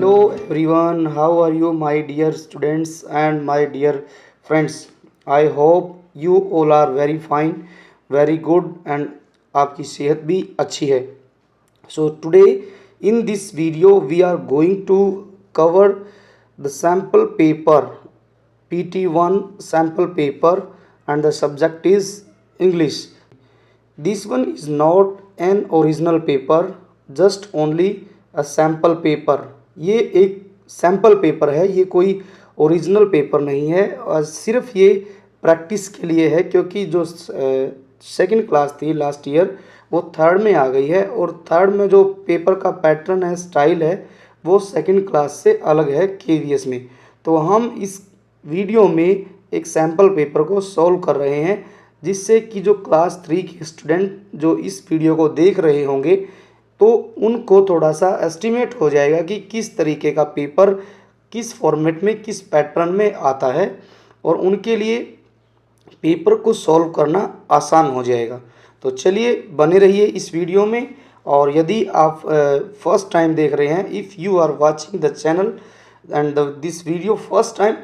Hello everyone, how are you, my dear students and my dear friends? I hope you all are very fine, very good, and आपकी सेहत भी अच्छी है. So today in this video we are going to cover the sample paper, PT1 sample paper, and the subject is English. This one is not an original paper, just only a sample paper. ये एक sample paper है, ये कोई original paper नहीं है और सिर्फ ये प्रैक्टिस के लिए है, क्योंकि जो सेकंड क्लास थी लास्ट ईयर वो थर्ड में आ गई है और थर्ड में जो पेपर का पैटर्न है, स्टाइल है, वो सेकंड क्लास से अलग है केवीएस में. तो हम इस वीडियो में एक सैम्पल पेपर को सॉल्व कर रहे हैं, जिससे कि जो क्लास 3 के स्टूडेंट जो इस वीडियो को देख रहे होंगे तो उनको थोड़ा सा एस्टिमेट हो जाएगा कि किस तरीके का पेपर किस फॉर्मेट में किस पैटर्न में आता है और उनके लिए पेपर को सॉल्व करना आसान हो जाएगा. तो चलिए बने रहिए इस वीडियो में. और यदि आप फर्स्ट टाइम देख रहे हैं, if you are watching the channel and this video first time,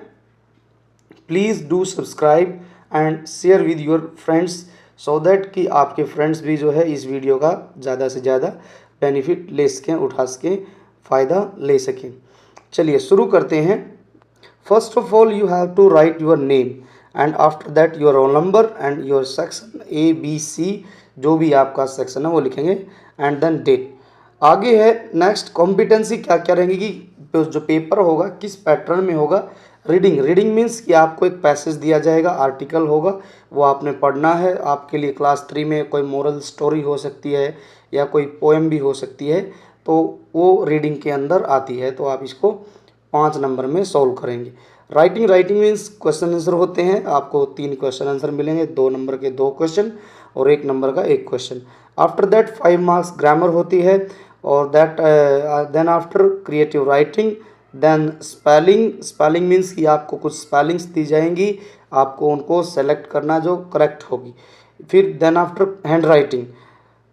please do subscribe and share with your friends, so that कि आपके फ्रेंड्स भी जो है इस वीडियो का ज़्यादा से ज़्यादा बेनिफिट ले सकें, उठा सकें, फ़ायदा ले सकें. चलिए शुरू करते हैं. First of all you have to write your name and after that your roll number and your section ABC, जो भी आपका सेक्शन है वो लिखेंगे, एंड देन डेट. आगे है नेक्स्ट कॉम्पिटेंसी क्या क्या रहेंगी कि जो पेपर होगा किस पैटर्न में होगा. रीडिंग मीन्स कि आपको एक पैसेज दिया जाएगा, आर्टिकल होगा, वो आपने पढ़ना है. आपके लिए क्लास 3 में कोई मोरल स्टोरी हो सकती है या कोई पोएम भी हो सकती है, तो वो रीडिंग के अंदर आती है, तो आप इसको 5 नंबर में सॉल्व करेंगे. राइटिंग मीन्स क्वेश्चन आंसर होते हैं. आपको 3 क्वेश्चन आंसर मिलेंगे, 2 नंबर के 2 क्वेश्चन और 1 नंबर का 1 question. After that 5 marks grammar होती है और that then after creative writing, then spelling means कि आपको कुछ स्पेलिंग्स दी जाएंगी, आपको उनको सेलेक्ट करना जो करेक्ट होगी. फिर देन आफ्टर हैंड राइटिंग.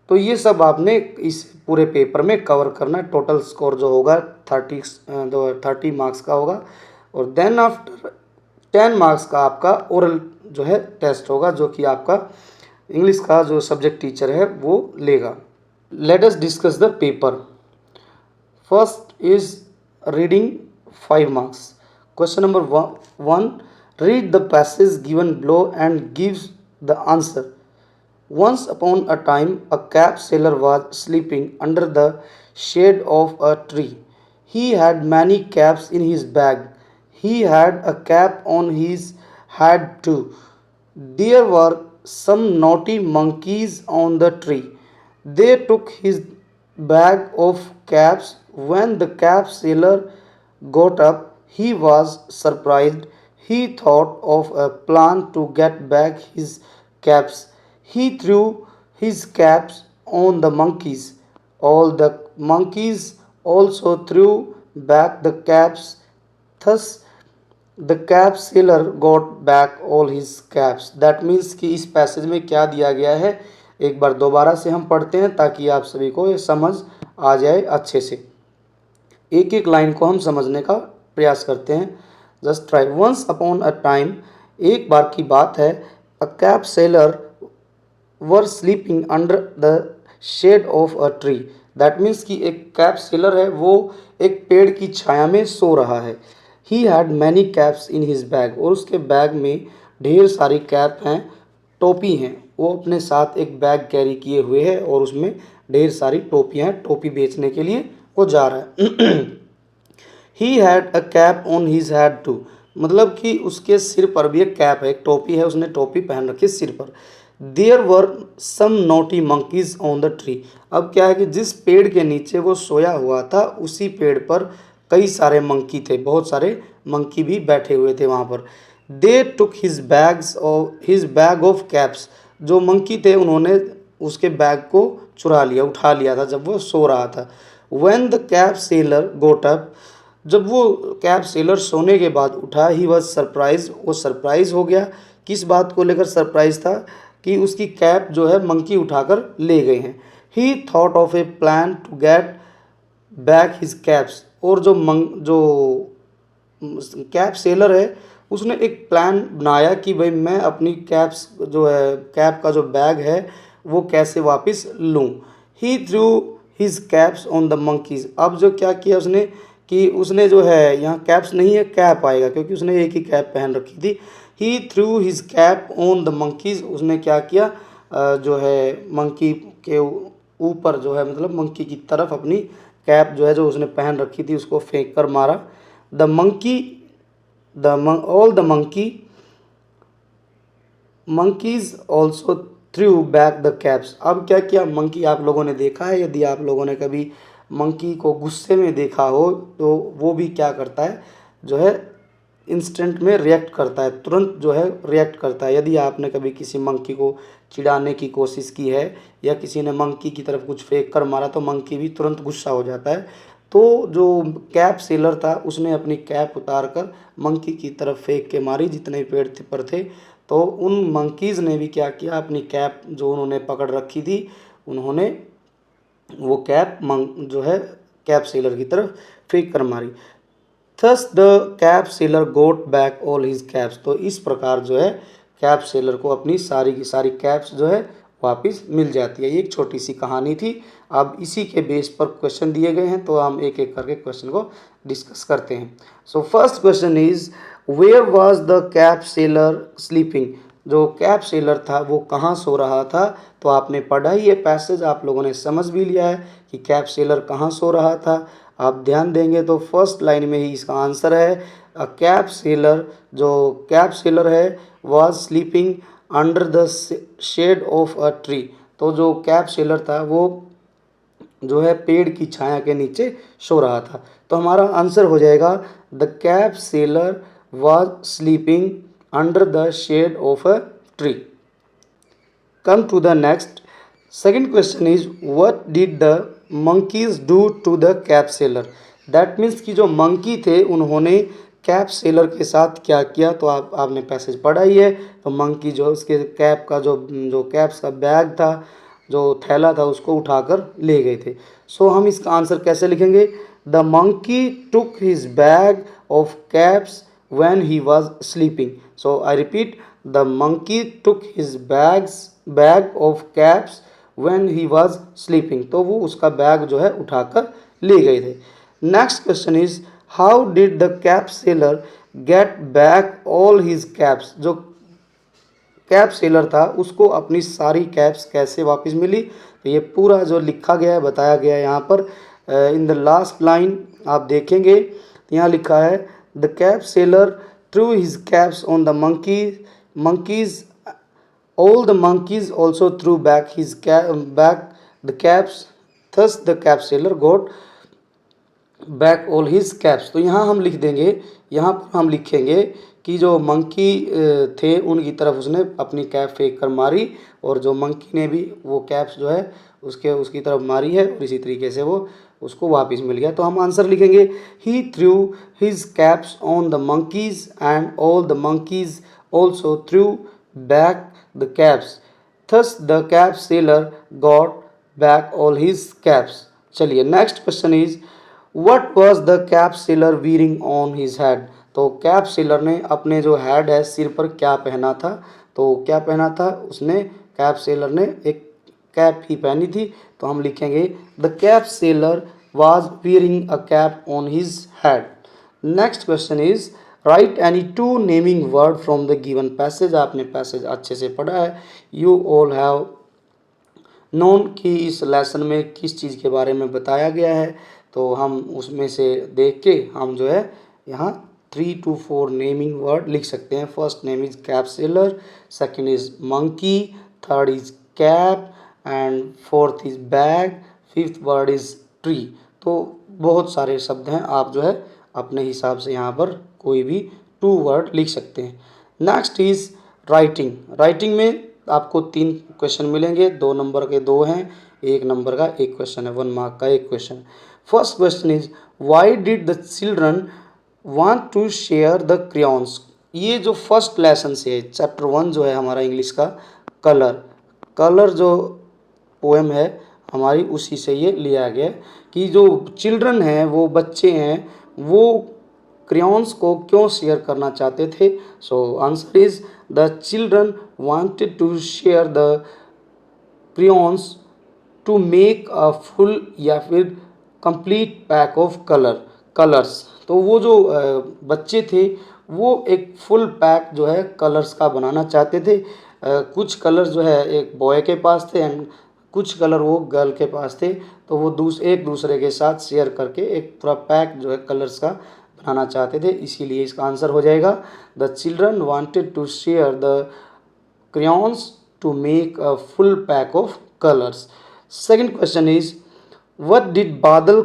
तो ये सब आपने इस पूरे पेपर में कवर करना. टोटल स्कोर जो होगा 30 मार्क्स का होगा. और देन आफ्टर 10 मार्क्स का आपका ओरल जो है टेस्ट होगा, जो कि आपका इंग्लिश का जो सब्जेक्ट टीचर है वो लेगा. Let us discuss the paper. First is reading 5 marks. Question number 1. Read the passage given below and gives the answer. Once upon a time, a cap seller was sleeping under the shade of a tree. He had many caps in his bag. He had a cap on his head too. There were some naughty monkeys on the tree. They took his bag of caps. When the cap seller got up, he was surprised. He thought of a plan to get back his caps. He threw his caps on the monkeys. All the monkeys also threw back the caps. Thus, the cap seller got back all his caps. That means कि इस passage में क्या दिया गया है, एक बार दोबारा से हम पढ़ते हैं ताकि आप सभी को ये समझ आ जाए अच्छे से. एक एक लाइन को हम समझने का प्रयास करते हैं. Just try. Once upon a time, एक बार की बात है, a cap seller were sleeping under the shade of a tree. That means कि एक कैप सेलर है, वो एक पेड़ की छाया में सो रहा है. He had many caps in his bag, और उसके बैग में ढेर सारी कैप हैं, टोपी हैं. वो अपने साथ एक बैग कैरी किए हुए है और उसमें ढेर सारी टोपियाँ हैं. टोपी बेचने के लिए वो जा रहा है. He had a cap on his head too, मतलब कि उसके सिर पर भी एक कैप है, एक टोपी है, उसने टोपी पहन रखी है सिर पर. There were some naughty monkeys on the tree. अब क्या है कि जिस पेड़ के नीचे वो सोया हुआ था, उसी पेड़ पर कई सारे मंकी थे, बहुत सारे मंकी भी बैठे हुए थे वहाँ पर. They took his bag of caps. जो मंकी थे उन्होंने उसके बैग को चुरा लिया, उठा लिया था जब वो सो रहा था. When the cab seller got up, जब वो कैब सेलर सोने के बाद उठा, ही वॉज सरप्राइज, वो सरप्राइज हो गया. किस बात को लेकर सरप्राइज था कि उसकी कैप जो है मंकी उठाकर ले गए हैं. He thought of a plan to get back his caps, और जो कैप सेलर है उसने एक प्लान बनाया कि भाई मैं अपनी कैप्स जो है कैप का जो बैग है वो कैसे वापस लूँ। He threw his caps on the monkeys. अब जो क्या किया उसने कि उसने जो है यहाँ कैप्स नहीं है कैप आएगा क्योंकि उसने एक ही कैप पहन रखी थी। He threw his cap on the monkeys. उसने क्या किया जो है मंकी के ऊपर जो है मतलब मंकी की तरफ अपनी कैप जो है जो उसने पहन रखी थी उसको फेंक कर मारा। The monkey all the monkeys also threw back the caps. अब क्या किया मंकी, आप लोगों ने देखा है, यदि आप लोगों ने कभी मंकी को गुस्से में देखा हो तो वो भी क्या करता है जो है इंस्टेंट में रिएक्ट करता है, तुरंत जो है रिएक्ट करता है। यदि आपने कभी किसी मंकी को चिढ़ाने की कोशिश की है या किसी ने मंकी की तरफ कुछ फेंक कर मारा तो मंकी भी तुरंत गुस्सा हो जाता है। तो जो कैप सेलर था उसने अपनी कैप उतार कर मंकी की तरफ फेंक के मारी जितने पेड़ पर थे। तो उन मंकीज़ ने भी क्या किया, अपनी कैप जो उन्होंने पकड़ रखी थी उन्होंने वो कैप जो है कैप सेलर की तरफ फेंक कर मारी। Thus the cap seller got back all his caps. तो इस प्रकार जो है कैप सेलर को अपनी सारी की सारी कैप्स जो है वापस मिल जाती है। ये एक छोटी सी कहानी थी। अब इसी के बेस पर क्वेश्चन दिए गए हैं तो हम एक एक करके क्वेश्चन को डिस्कस करते हैं। So first question is where was the cap seller sleeping. जो कैप सेलर था वो कहाँ सो रहा था। तो आपने पढ़ा ही ये पैसेज, आप लोगों ने समझ भी लिया है कि कैप सेलर कहाँ सो रहा था। आप ध्यान देंगे तो फर्स्ट लाइन में ही इसका आंसर है अ कैप सेलर। जो कैप सेलर है was sleeping under the shade of a tree. तो जो कैप सेलर था वो जो है पेड़ की छाया के नीचे सो रहा था। तो हमारा आंसर हो जाएगा the cap seller was sleeping under the shade of a tree. Come to the next, second question is what did the monkeys do to the cap seller. That means कि जो मंकी थे उन्होंने cap seller के साथ क्या किया। तो आपने पैसेज पढ़ा ही है। तो मंकी जो उसके कैप का जो कैप्स का बैग था, जो थैला था, उसको उठाकर ले गए थे। सो हम इसका आंसर कैसे लिखेंगे, the monkey took his bag of caps when he was sleeping. So I repeat, the monkey took his bag of caps when he was sleeping. तो वो उसका बैग जो है उठाकर ले गए थे। Next question is how did the cap seller get back all his caps. जो कैप सेलर था उसको अपनी सारी कैप्स कैसे वापस मिली। तो ये पूरा जो लिखा गया है बताया गया है यहाँ पर इन द लास्ट लाइन आप देखेंगे तो यहाँ लिखा है the cap seller through his caps on the monkeys all the monkeys also threw back back the caps, thus the cap seller got back all his caps. तो यहाँ हम लिख देंगे, यहाँ पर हम लिखेंगे कि जो मंकी थे उनकी तरफ उसने अपनी कैप फेंक कर मारी और जो मंकी ने भी वो कैप्स जो है उसकी तरफ मारी है और इसी तरीके से वो उसको वापस मिल गया। तो हम आंसर लिखेंगे he threw his caps on the monkeys and all the monkeys also threw back the caps, thus the cap seller got back all his caps. चलिए next question is what was the cap seller wearing on his head. तो cap seller ने अपने जो head है सिर पर क्या पहना था। तो क्या पहना था उसने, कैप सेलर ने एक कैप ही पहनी थी। तो हम लिखेंगे the cap seller was wearing a cap on his head. Next question is right any two naming word from the given passage. आपने पैसेज अच्छे से पढ़ा है, यू ऑल हैव नोन कि इस लेसन में किस चीज़ के बारे में बताया गया है। तो हम उसमें से देख के हम जो है यहाँ 3 to 4 नेमिंग वर्ड लिख सकते हैं। First name is cap seller, second is monkey, third is cap and fourth is bag, fifth word is tree. तो बहुत सारे शब्द हैं, आप जो है अपने हिसाब से यहाँ पर कोई भी 2 वर्ड लिख सकते हैं। Next is writing. राइटिंग में आपको 3 क्वेश्चन मिलेंगे, 2 नंबर के 2 हैं, 1 नंबर का 1 क्वेश्चन है, 1 मार्क का 1 question. First question is why did the children want to share the crayons. ये जो फर्स्ट लेसन से है, चैप्टर 1 जो है हमारा इंग्लिश का, कलर जो पोएम है हमारी उसी से ये लिया गया है कि जो चिल्ड्रन हैं, वो बच्चे हैं, वो क्रेयॉन्स को क्यों शेयर करना चाहते थे। So answer is the children wanted to share the crayons to make a full या फिर कंप्लीट पैक ऑफ कलर्स। तो वो जो बच्चे थे वो एक फुल पैक जो है कलर्स का बनाना चाहते थे। कुछ कलर्स जो है एक बॉय के पास थे एंड कुछ कलर वो गर्ल के पास थे, तो वो एक दूसरे के साथ शेयर करके एक पूरा पैक जो है कलर्स का बनाना चाहते थे। इसीलिए इसका आंसर हो जाएगा the children wanted to share the crayons to make a full pack of colors. Second question is, what did Badal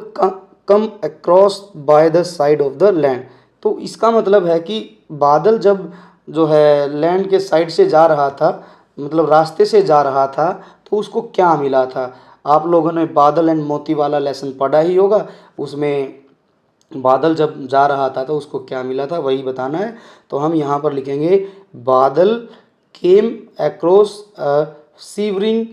come across by the side of the land? तो इसका मतलब है कि बादल जब जो है लैंड के साइड से जा रहा था, मतलब रास्ते से जा रहा था, तो उसको क्या मिला था। आप लोगों ने बादल एंड मोती वाला लेसन पढ़ा ही होगा, उसमें बादल जब जा रहा था तो उसको क्या मिला था वही बताना है। तो हम यहाँ पर लिखेंगे बादल came across a shivering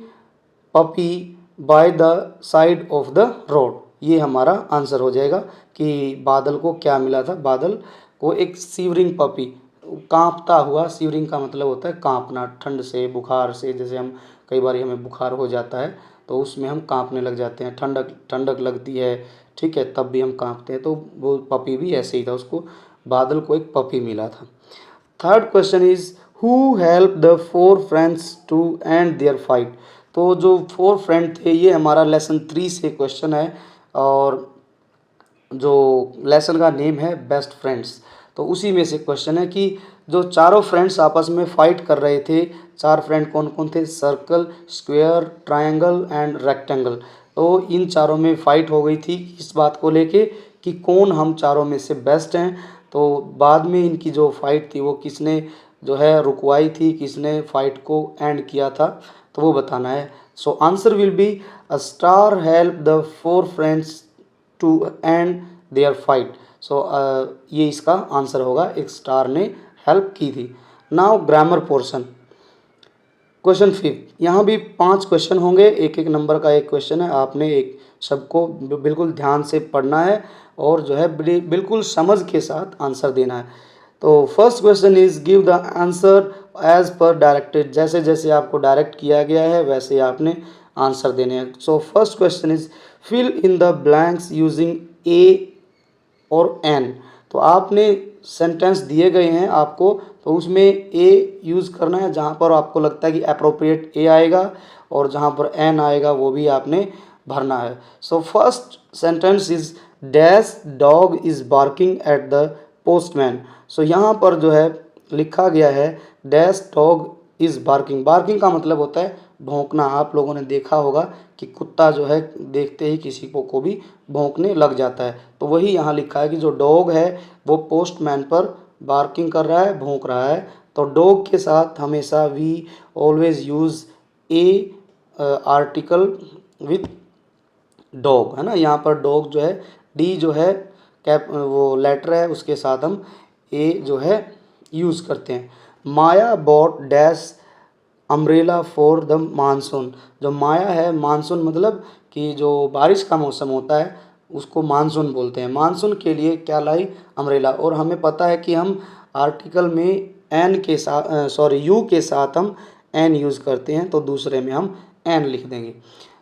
puppy by the side of the road. ये हमारा आंसर हो जाएगा कि बादल को क्या मिला था। बादल को एक शिवरिंग पपी, कांपता हुआ, शिवरिंग का मतलब होता है कांपना, ठंड से, बुखार से। जैसे हम कई बार हमें बुखार हो जाता है तो उसमें हम कांपने लग जाते हैं, ठंडक ठंडक लगती है, ठीक है, तब भी हम कांपते हैं। तो वो पपी भी ऐसे ही था, उसको बादल को एक पपी मिला था। Third question is who help the four friends to end their fight. तो जो फोर फ्रेंड थे ये हमारा लेसन 3 से क्वेश्चन है और जो लेसन का नेम है बेस्ट फ्रेंड्स। तो उसी में से क्वेश्चन है कि जो चारों फ्रेंड्स आपस में फाइट कर रहे थे, चार फ्रेंड कौन कौन थे, circle, square, triangle and rectangle. तो इन चारों में फाइट हो गई थी इस बात को लेके कि कौन हम चारों में से बेस्ट हैं। तो बाद में इनकी जो फाइट थी वो किसने जो है रुकवाई थी, किसने फाइट को एंड किया था, तो वो बताना है। So answer will be a star help the four friends to end their fight. So ये इसका आंसर होगा, एक स्टार ने हेल्प की थी। Now grammar portion, question 5। यहाँ भी 5 क्वेश्चन होंगे, एक एक नंबर का एक क्वेश्चन है। आपने एक सबको बिल्कुल ध्यान से पढ़ना है और जो है बिल्कुल समझ के साथ आंसर देना है। तो first question is give the answer as per directed. जैसे जैसे आपको डायरेक्ट किया गया है वैसे आपने आंसर देने हैं। So first question is fill in the blanks using a और एन। तो आपने सेंटेंस दिए गए हैं आपको, तो उसमें ए यूज़ करना है जहाँ पर आपको लगता है कि अप्रोप्रिएट ए आएगा, और जहाँ पर एन आएगा वो भी आपने भरना है। So first sentence is dash dog is barking at the postman. So यहाँ पर जो है लिखा गया है dash dog is barking. Barking का मतलब होता है भौंकना। आप लोगों ने देखा होगा कि कुत्ता जो है देखते ही किसी को भी भौंकने लग जाता है, तो वही यहाँ लिखा है कि जो डॉग है वो पोस्टमैन पर बार्किंग कर रहा है, भौंक रहा है। तो डॉग के साथ हमेशा we always use a article with dog, है ना। यहाँ पर डॉग जो है डी जो है कैप वो लेटर है, उसके साथ हम ए जो है यूज़ करते हैं। Maya bought dash umbrella for the monsoon. जो माया है, मानसून मतलब कि जो बारिश का मौसम होता है उसको मानसून बोलते हैं। मानसून के लिए क्या लाई, अम्ब्रेला। और हमें पता है कि हम आर्टिकल में एन के साथ यू के साथ हम एन यूज़ करते हैं, तो दूसरे में हम एन लिख देंगे।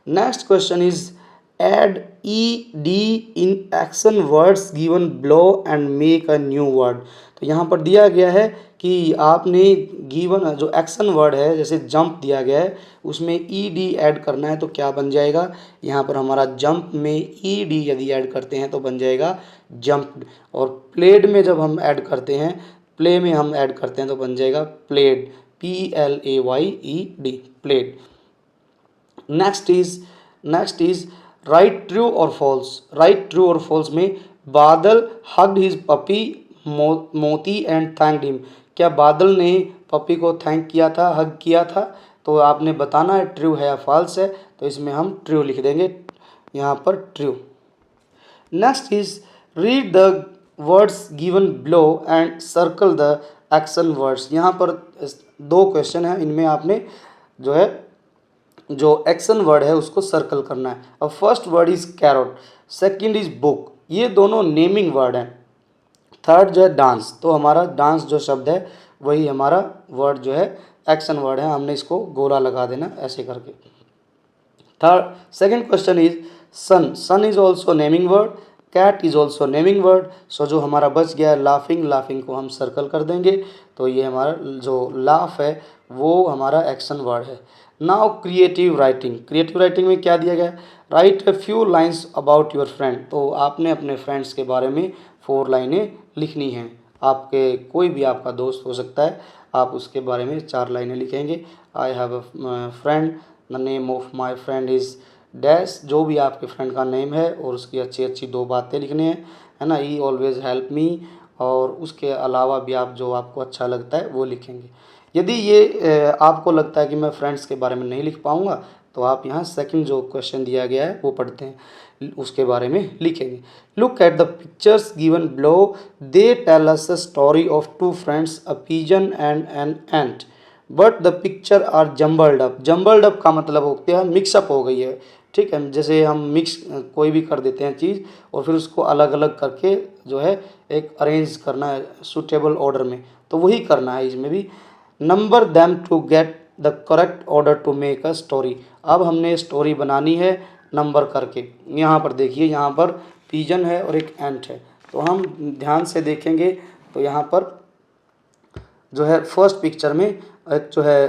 Next question is add E D in action words given below and make a new word. तो यहाँ पर दिया गया है कि आपने गिवन जो एक्शन वर्ड है, जैसे जंप दिया गया है, उसमें ई डी ऐड करना है तो क्या बन जाएगा। यहाँ पर हमारा जंप में ई डी यदि ऐड करते हैं तो बन जाएगा जंप्ड। और प्लेड में जब हम ऐड करते हैं, प्ले में हम ऐड करते हैं तो बन जाएगा played, PLAYED, played. Next is right true और फॉल्स। राइट ट्रू और फॉल्स में बादल हग्ड हिज पपी मोती एंड थैंक्ड हिम। क्या बादल ने पपी को थैंक किया था, हग किया था। तो आपने बताना है ट्रू है या फॉल्स है, तो इसमें हम ट्रू लिख देंगे, यहाँ पर true. Next is read the words given below and circle the action words. यहाँ पर 2 क्वेश्चन हैं, इनमें आपने जो है जो एक्शन वर्ड है उसको सर्कल करना है। अब first word is carrot, second is book, ये दोनों नेमिंग वर्ड हैं। थर्ड जो है डांस, तो हमारा डांस जो शब्द है वही हमारा वर्ड जो है एक्शन वर्ड है, हमने इसको गोला लगा देना ऐसे करके। Third second question is sun, sun is also naming word, cat is also naming word. So जो हमारा बच गया है लाफिंग, लाफिंग को हम सर्कल कर देंगे, तो ये हमारा जो लाफ है वो हमारा एक्शन वर्ड है। Now creative writing, creative writing में क्या दिया गया है, right a few lines about your friend, तो आपने अपने फ्रेंड्स के बारे में 4 लाइनें लिखनी हैं। आपके कोई भी आपका दोस्त हो सकता है, आप उसके बारे में 4 लाइनें लिखेंगे। I have a friend, the name of my friend is dash, जो भी आपके फ्रेंड का नेम है और उसकी अच्छी अच्छी 2 बातें लिखनी है ना। ही ऑलवेज हेल्प मी, और उसके अलावा भी आप जो आपको अच्छा लगता है वो लिखेंगे। यदि ये आपको लगता है कि मैं फ्रेंड्स के बारे में नहीं लिख पाऊँगा, तो आप यहाँ सेकंड जो क्वेश्चन दिया गया है वो पढ़ते हैं, उसके बारे में लिखेंगे। Look at the pictures given below, they tell us the story of 2 friends, a pigeon and an ant, but the picture are jumbled up. Jumbled up का मतलब होता है मिक्सअप हो गई है, ठीक है। जैसे हम मिक्स कोई भी कर देते हैं चीज़ और फिर उसको अलग अलग करके जो है एक अरेंज करना है सूटेबल ऑर्डर में, तो वही करना है इसमें भी। Number them to get the correct order to make a story, अब हमने स्टोरी बनानी है नंबर करके। यहाँ पर देखिए, यहाँ पर पिजन है और एक एंट है, तो हम ध्यान से देखेंगे तो यहाँ पर जो है फर्स्ट पिक्चर में एक जो है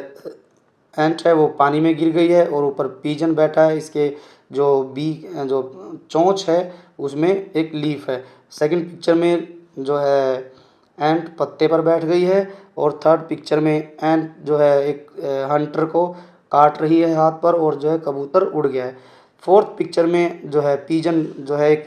एंट है वो पानी में गिर गई है और ऊपर पिजन बैठा है, इसके जो जो चोंच है उसमें एक लीफ है। सेकंड पिक्चर में जो है एंट पत्ते पर बैठ गई है, और थर्ड पिक्चर में एंट जो है एक हंटर को काट रही है हाथ पर, और जो है कबूतर उड़ गया है। फोर्थ पिक्चर में जो है पिजन जो है एक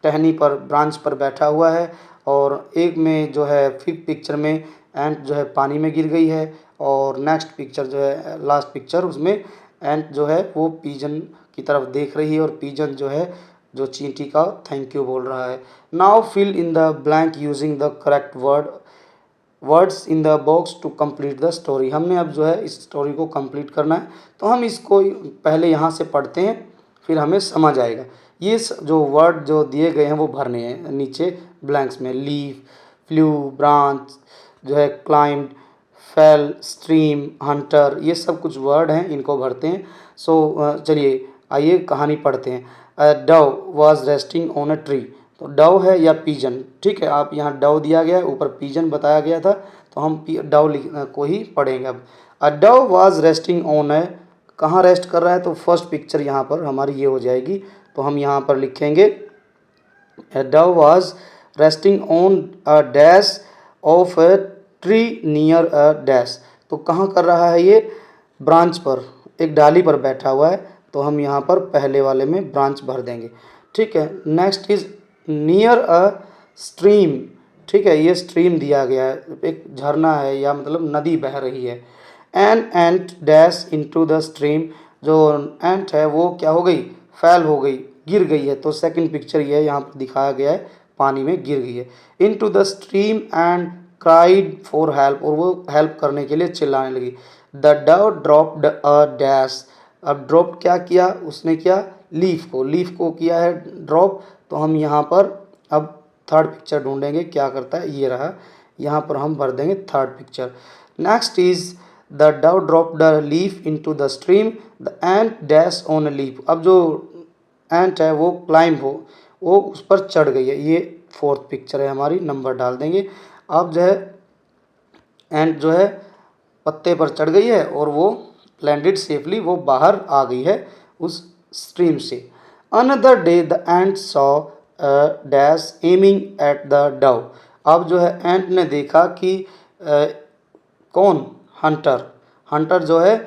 टहनी पर ब्रांच पर बैठा हुआ है, और एक में जो है फिफ्थ पिक्चर में एंट जो है पानी में गिर गई है, और नेक्स्ट पिक्चर जो है लास्ट पिक्चर उसमें एंट जो है वो पिजन की तरफ देख रही है, और पिजन जो है जो चींटी का थैंक यू बोल रहा है। Now fill in the blank using the correct words in the box to complete the story. हमने अब जो है इस स्टोरी को कंप्लीट करना है, तो हम इसको पहले यहाँ से पढ़ते हैं फिर हमें समझ आएगा। ये जो वर्ड जो दिए गए हैं वो भरने हैं नीचे ब्लैंक्स में। लीफ, फ्लू, ब्रांच, जो है क्लाइंब, फेल, स्ट्रीम, हंटर, ये सब कुछ वर्ड हैं, इनको भरते हैं। सो चलिए आइए कहानी पढ़ते हैं। Dove was resting on a tree, तो डव है या पिजन, ठीक है। आप यहाँ डव दिया गया है, ऊपर पिजन बताया गया था, तो हम डव को ही पढ़ेंगे अब। अ डव वॉज रेस्टिंग ऑन है, कहाँ रेस्ट कर रहा है, तो फर्स्ट पिक्चर यहाँ पर हमारी ये हो जाएगी, तो हम यहाँ पर लिखेंगे A dove was resting on a dash of a tree near a dash, तो कहाँ कर रहा है ये, ब्रांच पर, एक डाली पर बैठा हुआ है, तो हम यहाँ पर पहले वाले में ब्रांच भर देंगे, ठीक है। Next is near a stream, ठीक है, ये स्ट्रीम दिया गया है, एक झरना है या मतलब नदी बह रही है। An ant dash into the stream, जो एंट है वो क्या हो गई, फैल हो गई, गिर गई है, तो सेकंड पिक्चर ये यहाँ पर दिखाया गया है, पानी में गिर गई है। Into the stream and cried for help, और वो हेल्प करने के लिए चिल्लाने लगी। The Dove dropped a dash, अब ड्रॉप क्या किया उसने, क्या, लीफ को किया है ड्रॉप, तो हम यहाँ पर अब थर्ड पिक्चर ढूंढेंगे क्या करता है, ये रहा, यहाँ पर हम भर देंगे third picture. Next is the Dove drop the leaf into the stream, the ant dash on a leaf, अब जो एंट है वो क्लाइंब हो, वो उस पर चढ़ गई है, ये फोर्थ पिक्चर है हमारी, नंबर डाल देंगे। अब जो है एंट जो है पत्ते पर चढ़ गई है और वो लैंडेड सेफली, वो बाहर आ गई है उस स्ट्रीम से। Another day the ant saw dash aiming at the Dove, अब जो है एंट ने देखा कि कौन, हंटर जो है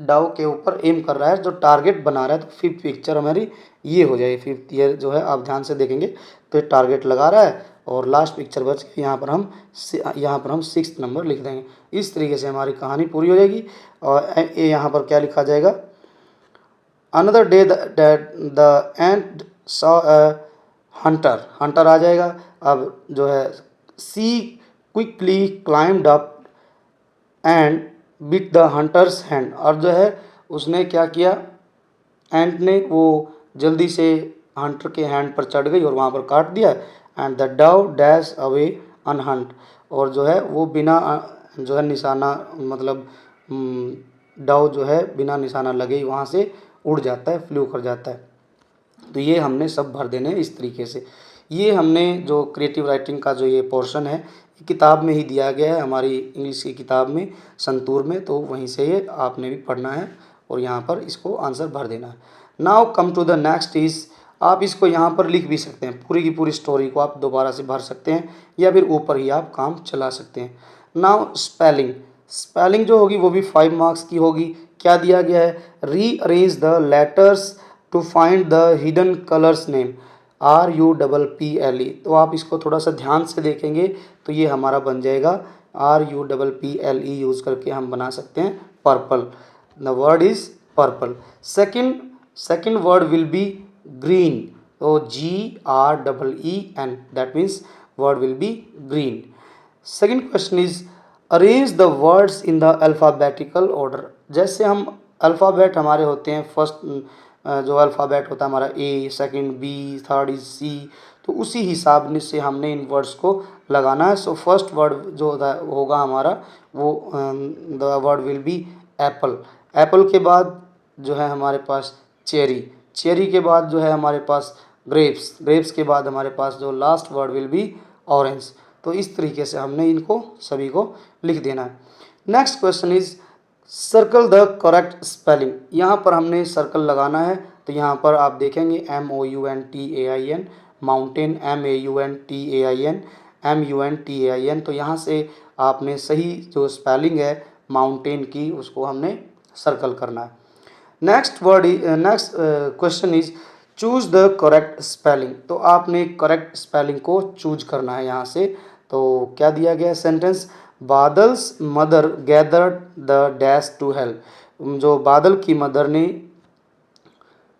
डव के ऊपर एम कर रहा है, जो टारगेट बना रहा है, तो फिफ्थ पिक्चर हमारी ये हो जाएगी। फिफ्थ ईयर जो है आप ध्यान से देखेंगे तो ये टारगेट लगा रहा है, और लास्ट पिक्चर बच के यहाँ पर हम सिक्स नंबर लिख देंगे। इस तरीके से हमारी कहानी पूरी हो जाएगी। और यहाँ पर क्या लिखा जाएगा, another day the ant saw a hunter आ जाएगा। अब जो है she quickly climbed up and bit the hunter's hand, और जो है उसने क्या किया, एंट ने वो जल्दी से हंटर के हैंड पर चढ़ गई और वहाँ पर काट दिया। And the dove dash away unhurt, और जो है वो बिना जो है निशाना मतलब डव जो है बिना निशाना लगे ही वहाँ से उड़ जाता है, फ्लू कर जाता है। तो ये हमने सब भर देने इस तरीके से। ये हमने जो क्रिएटिव राइटिंग का जो ये पोर्शन है ये किताब में ही दिया गया है, हमारी इंग्लिश की किताब में संतूर में, तो वहीं से ये आपने भी पढ़ना है और यहाँ पर इसको आंसर भर देना है। Now come to the next is, आप इसको यहाँ पर लिख भी सकते हैं, पूरी की पूरी स्टोरी को आप दोबारा से भर सकते हैं या फिर ऊपर ही आप काम चला सकते हैं। नाउ स्पेलिंग, स्पेलिंग जो होगी वो भी 5 मार्क्स की होगी। क्या दिया गया है, rearrange the letters to find the hidden colours name, RUPPLE। तो आप इसको थोड़ा सा ध्यान से देखेंगे तो ये हमारा बन जाएगा RUPPLE, यूज़ करके हम बना सकते हैं purple. The word is purple. Second word will be green, तो GREEN, that means word will be green. Second question is arrange the words in the alphabetical order. जैसे हम अल्फ़ाबेट हमारे होते हैं, फर्स्ट जो अल्फ़ाबेट होता है हमारा A, second B, third is C, तो उसी हिसाब से हमने इन वर्ड्स को लगाना है। सो फर्स्ट वर्ड जो होगा हमारा वो the word will be Apple. Apple के बाद जो है हमारे पास चेरी, चेरी के बाद जो है हमारे पास ग्रेप्स, ग्रेप्स के बाद हमारे पास जो last word will be orange. तो इस तरीके से हमने इनको सभी को लिख देना है। Next question is circle the correct spelling. यहाँ पर हमने सर्कल लगाना है, तो यहाँ पर आप देखेंगे MOUNTAIN, माउंटेन MAUNTAIN, तो यहाँ से आपने सही जो स्पेलिंग है माउंटेन की उसको हमने सर्कल करना है। Next question is choose the correct spelling. तो आपने करेक्ट स्पेलिंग को चूज करना है यहाँ से। तो क्या दिया गया sentence, Badal's mother gathered the dash to help. जो बादल की मदर ने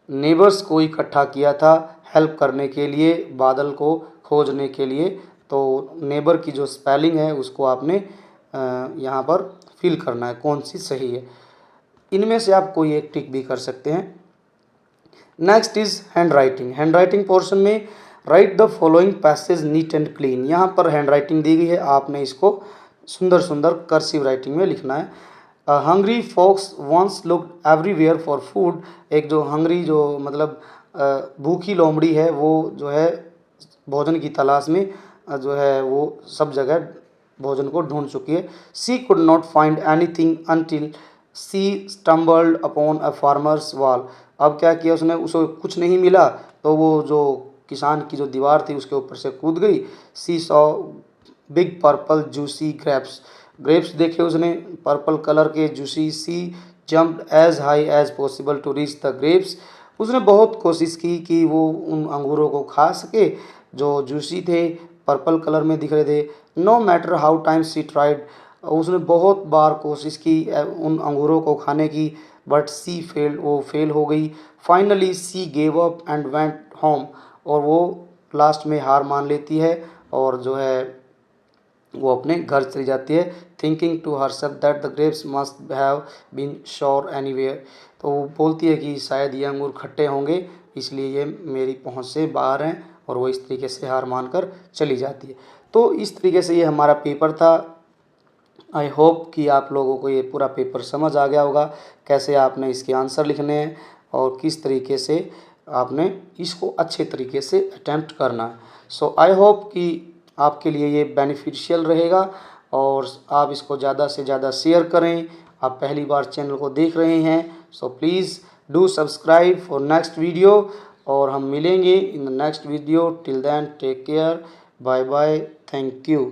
नेबर्स को इकट्ठा किया था हेल्प करने के लिए, बादल को खोजने के लिए। तो नेबर की जो स्पेलिंग है उसको आपने यहाँ पर फिल करना है कौन सी सही है। इनमें से आप कोई एक टिक भी कर सकते हैं। Next is handwriting. Handwriting portion में write the following passage neat and clean. यहाँ पर हैंड राइटिंग दी गई है, आपने इसको सुंदर सुंदर कर्सिव राइटिंग में लिखना है। Hungry fox once looked everywhere for food. एक जो हंग्री जो मतलब भूखी लोमड़ी है वो जो है भोजन की तलाश में जो है वो सब जगह भोजन को ढूंढ चुकी है। She could not find anything until she stumbled upon a farmer's wall. अब क्या किया उसने, उसको कुछ नहीं मिला तो वो जो किसान की जो दीवार थी उसके ऊपर से कूद गई। She saw big purple juicy grapes, grapes देखे उसने पर्पल कलर के juicy. She jumped as high as possible to reach the grapes. उसने बहुत कोशिश की कि वो उन अंगूरों को खा सके जो जूसी थे, पर्पल कलर में दिख रहे थे। No matter how time see tried, उसने बहुत बार कोशिश की उन अंगूरों को खाने की, बट सी फेल्ड, वो फेल हो गई। Finally C gave up and went home, और वो लास्ट में हार मान लेती है और जो है वो अपने घर चली जाती है। Thinking to herself that the grapes must have been sour anywhere. तो वो बोलती है कि शायद ये अंगूर खट्टे होंगे इसलिए ये मेरी पहुंच से बाहर हैं, और वो इस तरीके से हार मानकर चली जाती है। तो इस तरीके से ये हमारा पेपर था। आई होप कि आप लोगों को ये पूरा पेपर समझ आ गया होगा, कैसे आपने इसके आंसर लिखने हैं और किस तरीके से आपने इसको अच्छे तरीके से अटैम्प्ट करना है। सो आई होप कि आपके लिए ये बेनिफिशियल रहेगा और आप इसको ज़्यादा से ज़्यादा शेयर करें। आप पहली बार चैनल को देख रहे हैं so please do subscribe for next video, और हम मिलेंगे in the next video. Till then take care, bye bye, thank you.